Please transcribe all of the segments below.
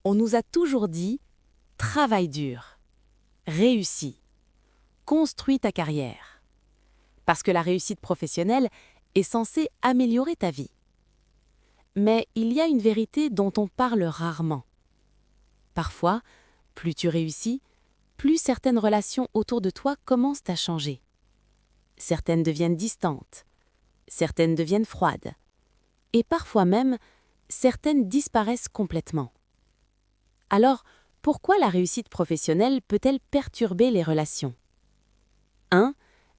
On nous a toujours dit « travaille dur, réussis, construis ta carrière ». Parce que la réussite professionnelle est censée améliorer ta vie. Mais il y a une vérité dont on parle rarement. Parfois, plus tu réussis, plus certaines relations autour de toi commencent à changer. Certaines deviennent distantes, certaines deviennent froides, et parfois même, certaines disparaissent complètement. Alors, pourquoi la réussite professionnelle peut-elle perturber les relations? 1.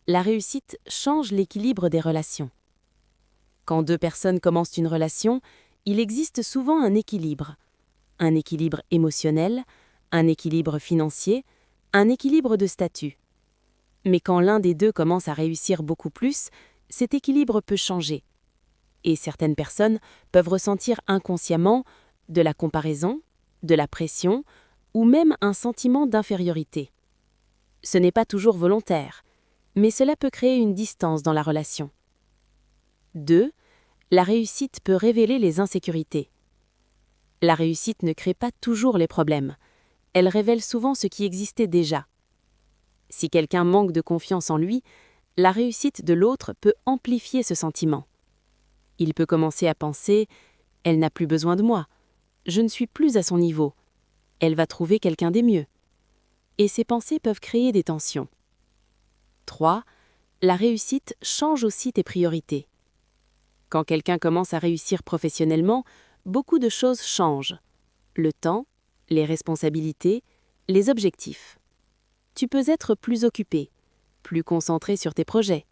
La réussite change l'équilibre des relations. Quand deux personnes commencent une relation, il existe souvent un équilibre émotionnel, un équilibre financier, un équilibre de statut. Mais quand l'un des deux commence à réussir beaucoup plus, cet équilibre peut changer. Et certaines personnes peuvent ressentir inconsciemment de la comparaison, de la pression ou même un sentiment d'infériorité. Ce n'est pas toujours volontaire, mais cela peut créer une distance dans la relation. 2. La réussite peut révéler les insécurités. La réussite ne crée pas toujours les problèmes. Elle révèle souvent ce qui existait déjà. Si quelqu'un manque de confiance en lui, la réussite de l'autre peut amplifier ce sentiment. Il peut commencer à penser « elle n'a plus besoin de moi, je ne suis plus à son niveau, elle va trouver quelqu'un des mieux ». Et ces pensées peuvent créer des tensions. 3. La réussite change aussi tes priorités. Quand quelqu'un commence à réussir professionnellement, beaucoup de choses changent. Le temps, les responsabilités, les objectifs. Tu peux être plus occupé, plus concentré sur tes projets.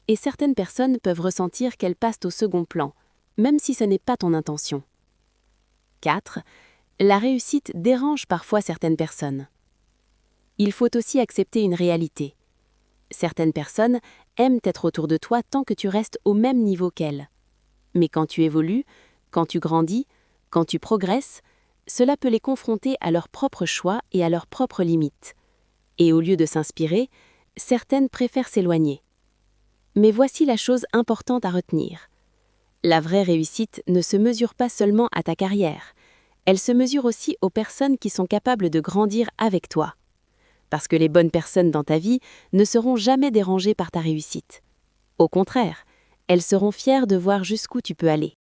Et certaines personnes peuvent ressentir qu'elles passent au second plan, même si ce n'est pas ton intention. 4. La réussite dérange parfois certaines personnes. Il faut aussi accepter une réalité. Certaines personnes aiment être autour de toi tant que tu restes au même niveau qu'elles. Mais quand tu évolues, quand tu grandis, quand tu progresses, cela peut les confronter à leurs propres choix et à leurs propres limites. Et au lieu de s'inspirer, certaines préfèrent s'éloigner. Mais voici la chose importante à retenir. La vraie réussite ne se mesure pas seulement à ta carrière, elle se mesure aussi aux personnes qui sont capables de grandir avec toi. Parce que les bonnes personnes dans ta vie ne seront jamais dérangées par ta réussite. Au contraire, elles seront fières de voir jusqu'où tu peux aller.